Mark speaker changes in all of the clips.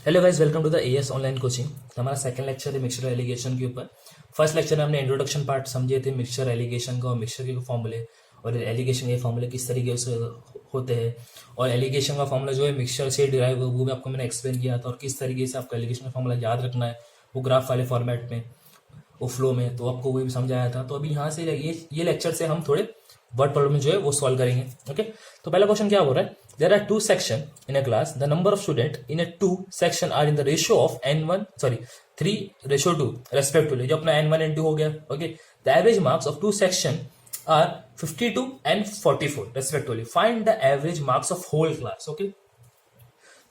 Speaker 1: Hello guys, welcome to the AS online coaching. हमारा second lecture है mixture alligation के ऊपर। फर्स्ट लेक्चर में हमने इंट्रोडक्शन पार्ट समझे थे मिक्सचर एलिगेशन का और मिक्सचर के फॉर्मूले और एलिगेशन के फॉर्मूले किस तरीके से होते हैं और एलिगेशन का फॉर्मूला जो है मिक्सचर से डिराइव वो भी आपको मैंने एक्सप्लेन किया था और किस तरीके से आपको एलिगेशन का फॉर्मूला याद रखना है वो ग्राफ वाले फॉर्मेट में वो फ्लो में, तो आपको वो भी समझाया था। तो अभी यहाँ से ये लेक्चर से हम थोड़े वर्ड प्रॉब्लम जो है वो सॉल्व करेंगे। ओके, तो पहला क्वेश्चन क्या हो रहा है, there are two section in a class, the number of student in a two section are in the ratio of three ratio two respectively, जो अपना n1 n2 हो गया। Okay, the average marks of two section are 52 and 44 respectively, find the average marks of whole class. Okay,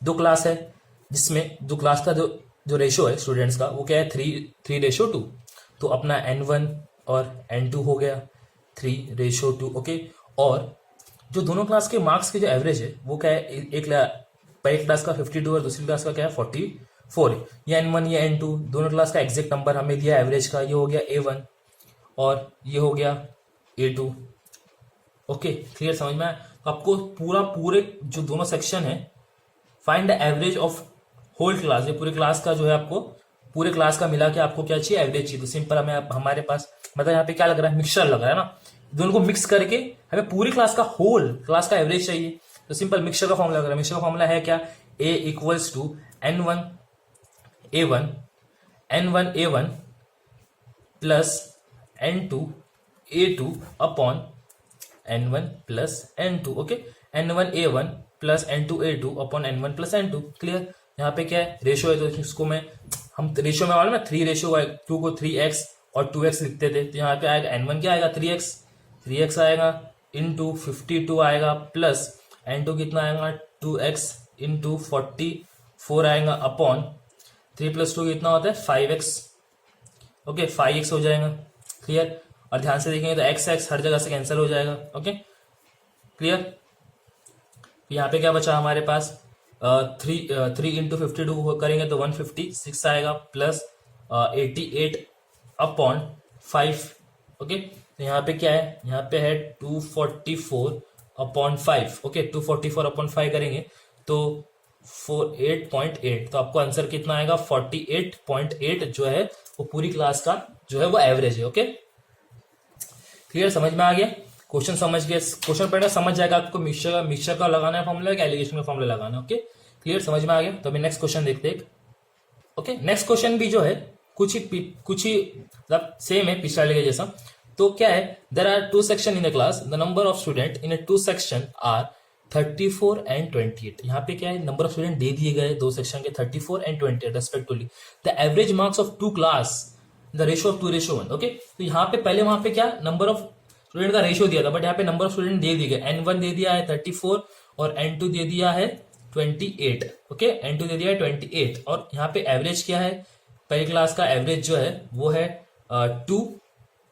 Speaker 1: दो class है जिसमें दो class का जो रेशियो है स्टूडेंट्स का वो क्या है, 3:2। तो अपना n1 और n2 हो गया 3:2। ओके, और जो दोनों क्लास के मार्क्स के जो एवरेज है वो क्या है, एक पहले क्लास का 52 और दूसरी क्लास का क्या है 44 है। ये n1 ये n2 दोनों क्लास का एग्जैक्ट नंबर हमें दिया एवरेज का, ये हो गया a1 और ये हो गया a2। ओके, क्लियर, समझ में आया? तो आपको पूरे जो दोनों सेक्शन है find the average of whole class, ये पूरे क्लास का जो है आपको पूरे क्लास का मिला के आपको क्या चाहिए, एवरेज चाहिए। तो सिंपल हमें हमारे पास मतलब यहाँ पे क्या लग रहा है, मिक्सचर लग रहा है ना, दोनों को मिक्स करके हमें पूरी क्लास का होल क्लास का एवरेज चाहिए। तो सिंपल मिक्सचर का फॉर्मूला लग रहा है, मिक्सचर का फॉर्मूला है क्या, a equals to n1 a1 plus n2 a2 upon n1 plus n2। Okay, n1 a1 plus n2 a2 upon n1 plus n2। Clear, यहाँ पे क्या है रेशियो है, तो इसको हम रेशियो में मालूम ना 3:2 को 3x और 2x लिखते थे, तो यहाँ पे आएगा n1 क्या आएगा 3x आएगा इंटू 52 आएगा प्लस n2 कितना आएगा 2x इंटू 44 आएगा अपॉन 3 + 2 कितना होता है 5x। ओके, 5x हो जाएगा। क्लियर, और ध्यान से देखेंगे तो x हर जगह से कैंसिल हो जाएगा। Okay, clear. यहाँ पे क्या बचा हमारे पास 3 इंटू 52 करेंगे तो 156 आएगा प्लस 88 अपॉन 5। ओके, तो यहाँ पे क्या है, यहाँ पे है 244 अपॉन 5। ओके, 244 अपॉन 5 करेंगे तो 48.8, तो आपको आंसर कितना आएगा 48.8 जो है वो पूरी क्लास का जो है वो एवरेज है। ओके, क्लियर, समझ में आ गया? क्वेश्चन समझ गए, क्वेश्चन पढ़ना समझ जाएगा आपको मिक्सचर का लगाना है फॉर्मूला, एलिगेशन का फॉर्मूला लगाना है। ओके, क्लियर, समझ में आ गया? तो अभी नेक्स्ट क्वेश्चन देखते हैं। ओके, नेक्स्ट क्वेश्चन भी जो है कुछ ही मतलब सेम है पिछले के जैसा। तो क्या है, there are two section in the class, the number of student in a two section are 34 and 28। यहाँ पे क्या है, नंबर ऑफ स्टूडेंट दे दिए गए दो सेक्शन के 34 and 28 respectively. The average marks of two class the ratio of 2:1। Okay, तो यहाँ पे पहले वहां पे क्या नंबर ऑफ स्टूडेंट का रेशियो दिया था, बट यहाँ पे नंबर ऑफ स्टूडेंट दे दिए गए, n1 दे दिया है 34 और n2 दे दिया है 28। ओके, n2 दे दिया है 28 और यहाँ पे एवरेज क्या है, पहली क्लास का एवरेज जो है वो है 2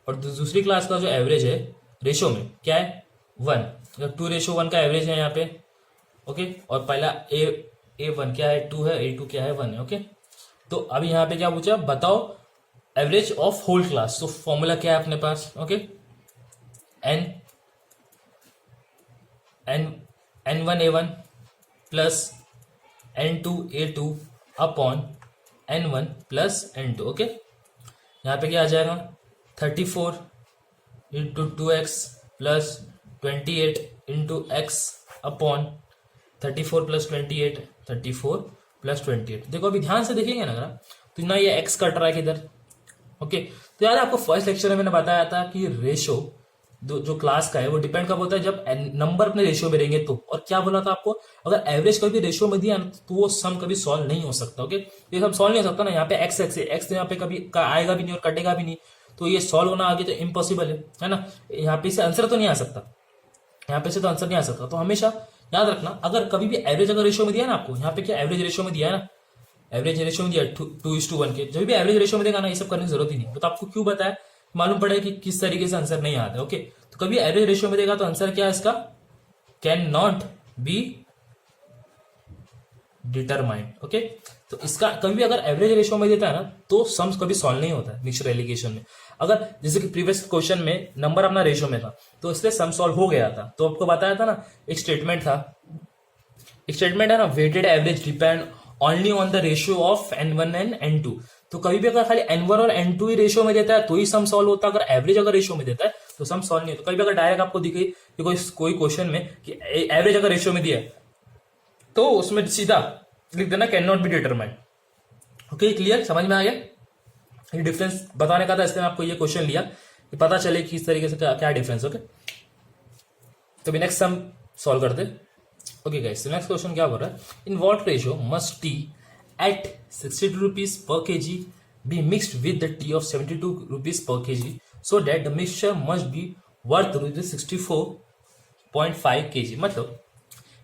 Speaker 1: और दूसरी क्लास का जो एवरेज है रेशियो में क्या है 1, 2:1 का एवरेज है यहाँ पे। ओके, और पहला a1 क्या है 2 है, a2 क्या है 1 है। ओके, तो अभी यहाँ पे क्या पूछा, बताओ एवरेज ऑफ होल क्लास। तो फॉर्मूला क्या है अपने पास, okay, n1 a1 plus n2 a2 upon n1 plus n2। Okay, यहाँ पे क्या आ जाएगा 34 into 2x plus 28 into x upon 34 plus 28 34 plus 28। देखो अभी ध्यान से देखेंगे ना तो ना ये x कट रहा है किधर। ओके, तो यार आपको फर्स्ट लेक्चर में मैंने बताया था कि रेशियो जो क्लास का है वो डिपेंड कब होता है, जब नंबर अपने रेशियो में रहेंगे तो। और क्या बोला था आपको, अगर एवरेज कभी रेशियो में दिया तो वो सम कभी सॉल्व नहीं हो सकता। ओके, ये सम सॉल्व नहीं हो सकता ना, यहाँ पे एक्स तो यहाँ पे कभी आएगा भी नहीं और कटेगा भी नहीं, तो ये सॉल्व होना आगे तो इम्पॉसिबल है ना। यहाँ पे से आंसर तो नहीं आ सकता, यहाँ पे से तो आंसर नहीं आ सकता। तो हमेशा याद रखना, अगर कभी भी एवरेज अगर रेशियो में दिया ना आपको, यहाँ पे क्या एवरेज रेशियो में दिया है ना, एवरेज रेशियो में दिया 2:1 के, जब भी एवरेज रेशियो में देगा ना ये सब करने की जरूरत ही नहीं। तो आपको क्यों बताया, मालूम पड़े कि किस तरीके से आंसर नहीं आता है। ओके, तो कभी एवरेज रेशियो में देगा तो आंसर क्या है इसका, can not be determined. Okay, तो इसका कभी भी अगर एवरेज रेशियो में देता है ना तो सम्स कभी सॉल्व नहीं होता है मिक्सचर एलिगेशन में। अगर जैसे कि प्रीवियस क्वेश्चन में नंबर अपना रेशियो में था तो इसलिए सम सॉल्व हो गया था। तो आपको बताया था ना, एक स्टेटमेंट था, एक स्टेटमेंट है ना, weighted average depend only on the ratio of N1 and N2। तो कभी भी अगर खाली N1 और N2 ही रेशियो में देता है तो ही सम सॉल्व होता है, अगर एवरेज अगर रेशियो में देता है तो सम सॉल्व नहीं होता। कभी भी अगर डायरेक्ट आपको दिखे कि कोई क्वेश्चन में कि एवरेज अगर रेशियो में दिया है तो उसमें सीधा लिख देना can not be determined. Okay, clear, समझ में आ गया? ये डिफरेंस बताने का था, इसलिए आपको ये क्वेश्चन लिया कि पता चले कि इस तरीके से क्या डिफरेंस। ओके, तो भी नेक्स्ट सम सॉल्व करते। ओके गाइस, नेक्स्ट क्वेश्चन क्या बोल रहा है, in what ratio must tea at 62 rupees per kg be mixed with the tea of 72 rupees per kg so that the mixture must be worth ₹64.5 kg। मतलब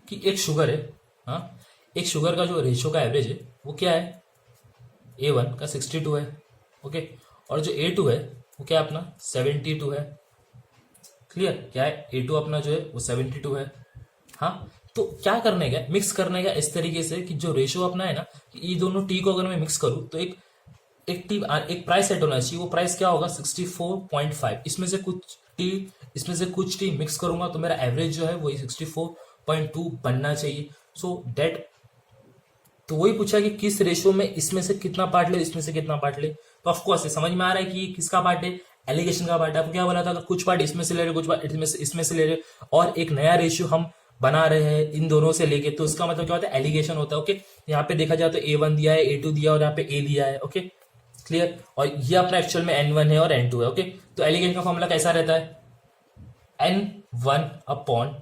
Speaker 1: कि एक sugar है, हाँ, एक शुगर का जो रेशियो का एवरेज है वो क्या है, A1 का 62 है, ओके, और जो A2 है वो क्या अपना 72 है। क्लियर, क्या है A2 अपना जो है वो 72 है। हाँ, तो क्या करने का, मिक्स करने का इस तरीके से कि जो रेशियो अपना है ना, ये दोनों टी को अगर मैं मिक्स करूं तो एक प्राइस सेट होना चाहिए। वो प्राइस क्या होगा 64.5। इसमें से कुछ टी मिक्स करूंगा तो मेरा एवरेज जो है वो 64.2 बनना चाहिए। सो दैट, तो वही पूछा कि किस रेशियो में इसमें से कितना पार्ट ले, इसमें से कितना पार्ट ले। तो ऑफकोर्स समझ में आ रहा है कि किसका पार्ट है, एलिगेशन का पार्ट है। आपको क्या बोला था, अगर कुछ पार्ट इसमें से ले रहे, कुछ पार्ट इसमें से ले रहे और एक नया रेशियो हम बना रहे हैं इन दोनों से लेके, तो इसका मतलब क्या होता है, एलिगेशन होता है। ओके, यहाँ पे देखा जाए तो A1 दिया है, A2 दिया और यहाँ पे A दिया है। ओके, क्लियर, और ये अपना एक्चुअल में N1 है और N2 है। ओके, तो एलिगेशन का फॉर्मूला कैसा रहता है, N1 अपॉन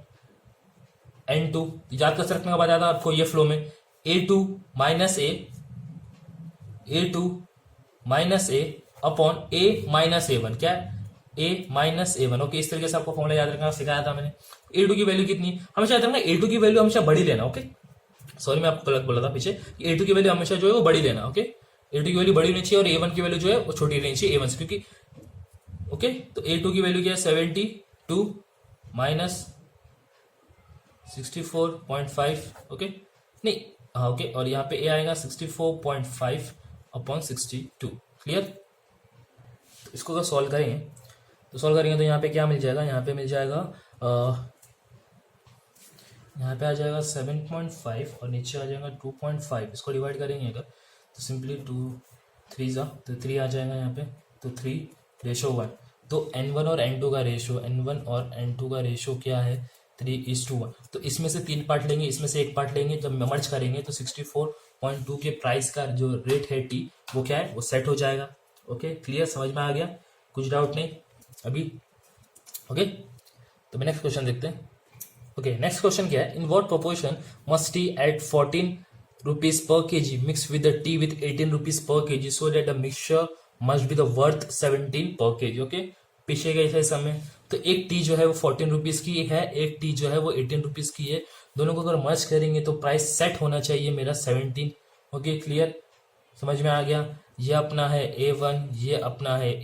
Speaker 1: N2, याद कर सकते हैं, बताया था आपको ये फ्लो में A2 minus A upon A minus A1, क्या है A माइनस A1। ओके, इस तरीके से आपको फॉर्मूला याद रखना सिखाया था मैंने। A2 की वैल्यू कितनी, हमेशा याद रखना A2 की वैल्यू हमेशा बड़ी लेना। ओके, सॉरी मैं आपको गलत बोला था पीछे, A2 की वैल्यू हमेशा जो है वो बड़ी लेना। ओके, A2 की वैल्यू बड़ी होनी चाहिए और A1 की वैल्यू जो है वो छोटी रहनी चाहिए A1 से, क्योंकि ओके, तो A2 की वैल्यू क्या है 72 माइनस 64.5। ओके, नहीं, हाँ, ओके, और यहाँ पे A आएगा 64.5 अपॉन 62। क्लियर, तो इसको अगर सॉल्व करेंगे तो यहाँ पे क्या मिल जाएगा, यहाँ पे मिल जाएगा यहाँ पे आ जाएगा 7.5 और नीचे आ जाएगा 2.5। इसको डिवाइड करेंगे अगर तो सिंपली 2 3 तो 3 आ जाएगा यहाँ पे, तो 3:1। तो N1 और N2 का रेशियो क्या है 3:1। तो इसमें से 3 पार्ट लेंगे, इसमें से 1 पार्ट लेंगे, जब मर्ज करेंगे तो 64.2 के प्राइस का जो रेट है टी वो क्या है वो सेट हो जाएगा। ओके, क्लियर, समझ में आ गया, कुछ डाउट नहीं अभी? ओके, तो नेक्स्ट क्वेश्चन देखते हैं। ओके, नेक्स्ट क्वेश्चन क्या है, in what proportion must tea at 14 rupees per kg mix with the tea with 18 rupees per kg so that the mixture must be the worth 17 per KG. Okay, पीछे गए थे समय, तो एक T जो है वो 14 रुपीज की है, एक टी जो है वो 18 रुपीज की है। दोनों को अगर मर्ज करेंगे तो प्राइस सेट होना चाहिए मेरा 17। ओके, क्लियर, समझ में आ गया? ये अपना है A1, ये अपना है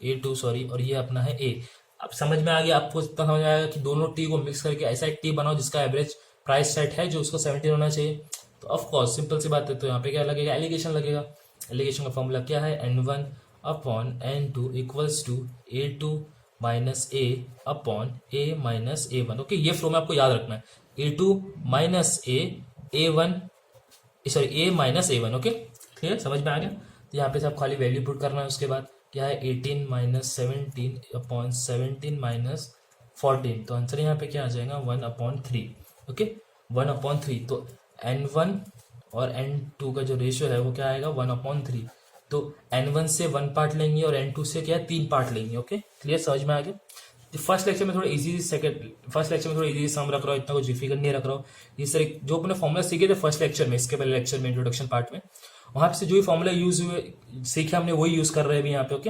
Speaker 1: A2 सॉरी, और ये अपना है A। अब समझ में आ गया आपको, इतना समझ में आएगा कि दोनों टी को मिक्स करके ऐसा एक टी बनाओ जिसका एवरेज प्राइस सेट है जो उसको 17 होना चाहिए। तो ऑफकोर्स सिंपल सी बात है, तो यहाँ पे क्या लगेगा, एलिगेशन लगेगा। एलिगेशन का फॉर्मूला क्या है, N1 upon N2 equals to A2 minus A upon A minus A1। Okay, ये फ्लो में आपको याद रखना है, A2 minus A A1 sorry A minus A1। Okay, clear, समझ में आ गया? तो यहाँ पे से आप खाली वैल्यू पुट करना है, उसके बाद क्या है 18 माइनस 17 अपॉन 17 माइनस 14। तो आंसर यहाँ पे क्या आ जाएगा 1/3। ओके, 1/3। तो N1 और N2 का जो रेशियो है वो क्या आएगा 1/3। तो N1 से 1 पार्ट लेंगे और N2 से क्या है 3 पार्ट लेंगे। ओके, क्लियर, समझ में आ गया? फर्स्ट लेक्चर में थोड़ा इजी सम रख रहा हूँ, इतना कुछ डिफिकल्ट नहीं रख रहा हूँ। ये सर जो अपने फॉर्मुला सीखे थे फर्स्ट लेक्चर में, इसके पहले लेक्चर में इंट्रोडक्शन पार्ट में, वहां से जो भी फॉर्मुला यूज हुए सीखे हमने वही यूज कर रहे हैं अभी यहाँ पे। ओके,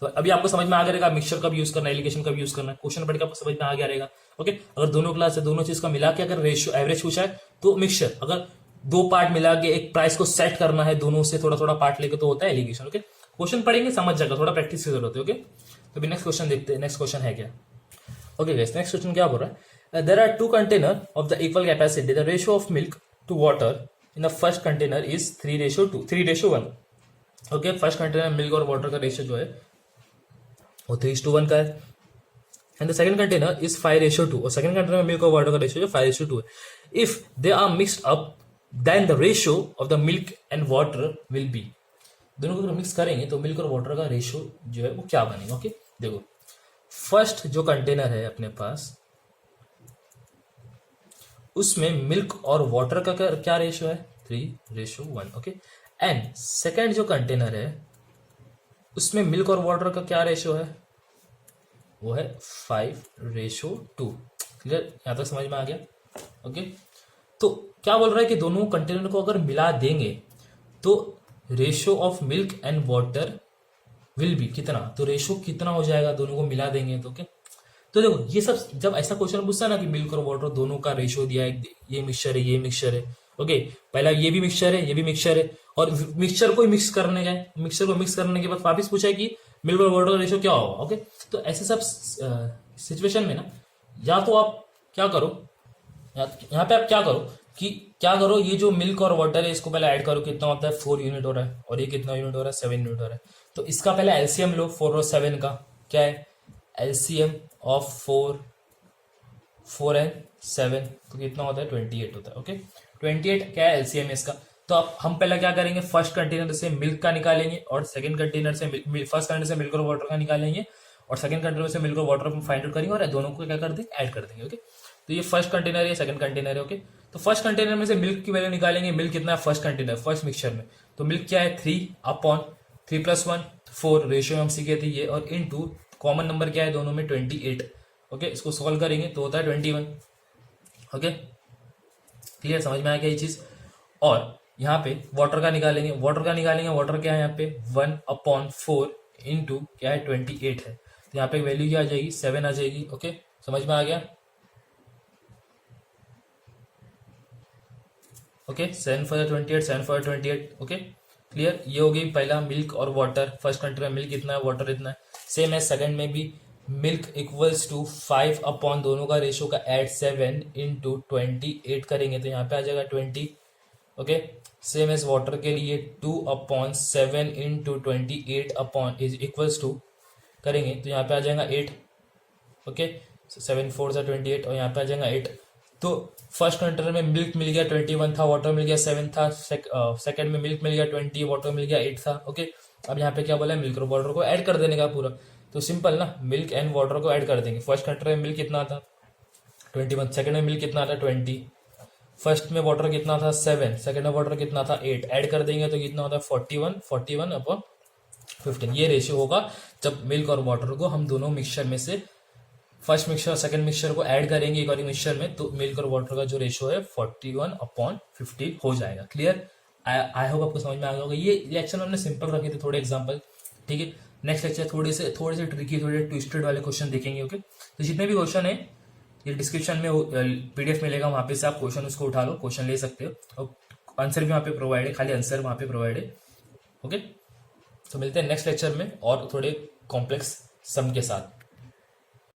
Speaker 1: तो अभी आपको समझ में आ गया रहेगा मिक्सचर कब यूज करना है, एलिगेशन कब यूज करना है, क्वेश्चन पढ़ के आपको समझ में आ गया रहेगा। ओके, अगर दोनों क्लास है, दोनों चीज का मिला के अगर रेशियो एवरेज पूछा है तो मिक्सचर, अगर 2 पार्ट मिला के एक प्राइस को सेट करना है दोनों से थोड़ा थोड़ा पार्ट लेके तो होता है एलिगेशन। ओके, क्वेश्चन पढ़ेंगे समझ जाएगा, थोड़ा प्रैक्टिस की जरूरत है। ओके, तो अभी नेक्स्ट क्वेश्चन देखते हैं, नेक्स्ट क्वेश्चन है क्या। ओके गाइस, नेक्स्ट क्वेश्चन क्या बोल रहा है, there are 2 container of the equal capacity, the ratio of milk to water in the first container is 3:1। Okay, first container milk और वाटर का रेशियो जो है वो 3:1 का है, and the second container is 5:2, और सेकंड कंटेनर में milk और वाटर का रेशियो जो 5:2 है। If they are mixed up then the ratio of the milk and water will be. दोनों को अगर मिक्स करेंगे तो मिल्क और वाटर का रेशियो जो है वो क्या बनेगा। ओके देखो, फर्स्ट जो कंटेनर है अपने पास, उसमें मिल्क और वाटर का क्या रेशियो है, 3:1। ओके, एंड सेकेंड जो कंटेनर है उसमें मिल्क और वाटर का क्या रेशियो है, वो है 5:2। क्लियर, यहां तक समझ में आ गया। ओके, तो क्या बोल रहा है कि दोनों कंटेनर को अगर मिला देंगे तो ratio of milk and water will be कितना, तो रेशियो कितना हो जाएगा दोनों को मिला देंगे तो। ओके, तो देखो ये सब जब ऐसा क्वेश्चन पूछता है ना कि मिल्क और वाटर दोनों का रेशियो दिया है, ये मिक्सचर है ये मिक्सचर है। ओके, पहला ये भी मिक्सचर है ये भी मिक्सचर है, और मिक्सचर को मिक्स करने का है, मिक्सचर को मिक्स करने के बाद वापिस पूछा है कि मिल्क और वाटर का रेशियो क्या होगा। ओके, तो ऐसे सब सिचुएशन में ना, या तो आप क्या करो, यहाँ पे आप क्या करो, ये जो मिल्क और वाटर है इसको पहले ऐड करो, कितना होता है 4 यूनिट हो रहा है, और ये कितना यूनिट हो रहा है 7 यूनिट हो रहा है। तो इसका पहले एलसीएम लो 4 और 7 का, क्या है एलसीएम ऑफ 4 एंड 7, तो कितना होता है 28 होता है। ओके, 28 क्या है एलसीएम इसका। तो अब हम पहले क्या करेंगे, फर्स्ट कंटेनर से मिल्क का निकालेंगे और सेकंड कंटेनर से फर्स्ट कंटेनर से मिल्क और वाटर का निकालेंगे और सेकंड कंटेनर से मिल्क और वाटर को फाइंड आउट करेंगे और दोनों को क्या कर देंगे, ऐड कर देंगे। ओके, तो ये फर्स्ट कंटेनर है, सेकंड कंटेनर है। ओके, तो फर्स्ट कंटेनर में से मिल्क की वैल्यू निकालेंगे, मिल्क कितना है फर्स्ट कंटेनर फर्स्ट मिक्सचर में, तो मिल्क क्या है 3/3 + 1 4 रेशियो हम सीखे थे ये, और इनटू कॉमन नंबर क्या है दोनों में 28। ओके, इसको सॉल्व करेंगे तो होता है 21। ओके, क्लियर, समझ में आया क्या ये चीज। और यहाँ पे वाटर का निकालेंगे, वाटर क्या है यहाँ पे 1/4 इंटू क्या है 28 है, तो यहाँ पे वैल्यू क्या आ जाएगी 7 आ जाएगी। ओके, समझ में आ गया। Okay, 7 for 28 7 for 28। Okay, clear, ये हो गई पहला मिल्क और वाटर, फर्स्ट कंटेनर मिल्क इतना है वाटर इतना है। सेम है सेकंड में भी, मिल्क इक्वल्स टू 5 अपॉन दोनों का रेशियो का ऐड 7 इंटू 28 करेंगे तो यहाँ पे आ जाएगा 20। ओके, सेम एज वाटर के लिए 2/7 into 28 upon is equals to करेंगे तो यहाँ पे आ जाएगा 8। ओके, 7 4 से 28 और यहाँ पे आ जाएगा 8। तो फर्स्ट कंटेनर में मिल्क मिल गया 21 था, वाटर मिल गया 7 था, सेकंड में मिल्क मिल गया 20, वाटर मिल गया 8 था। ओके, अब यहाँ पे क्या बोला है, मिल्क और वाटर को ऐड कर देने का पूरा, तो सिंपल ना, मिल्क एंड वाटर को ऐड कर देंगे। फर्स्ट कंटेनर में मिल्क कितना था 21, सेकंड में मिल्क कितना था 20, फर्स्ट में वाटर कितना था 7, सेकंड में वाटर कितना था 8, ऐड कर देंगे तो कितना होता है 41/15। ये रेशियो होगा जब मिल्क और वाटर को हम दोनों मिक्सचर में से फर्स्ट मिक्सचर और सेकंड मिक्सचर को ऐड करेंगे एक और मिक्सचर में, तो मिल्क और वाटर का जो रेशियो है 41/50 हो जाएगा। क्लियर, आई होप आपको समझ में आ गया होगा। ये लेक्चर हमने सिंपल रखे थे, थोड़े एग्जांपल। ठीक है, नेक्स्ट लेक्चर थोड़े से ट्रिकी, थोड़े ट्विस्टेड वाले क्वेश्चन देखेंगे। ओके, तो जितने भी क्वेश्चन है ये डिस्क्रिप्शन में पीडीएफ मिलेगा, वहां पे से आप क्वेश्चन उसको उठा लो, क्वेश्चन ले सकते हो, और आंसर भी वहां पे प्रोवाइड है, खाली आंसर वहां पे प्रोवाइड है। ओके, तो मिलते हैं नेक्स्ट लेक्चर में और थोड़े कॉम्प्लेक्स सम के साथ।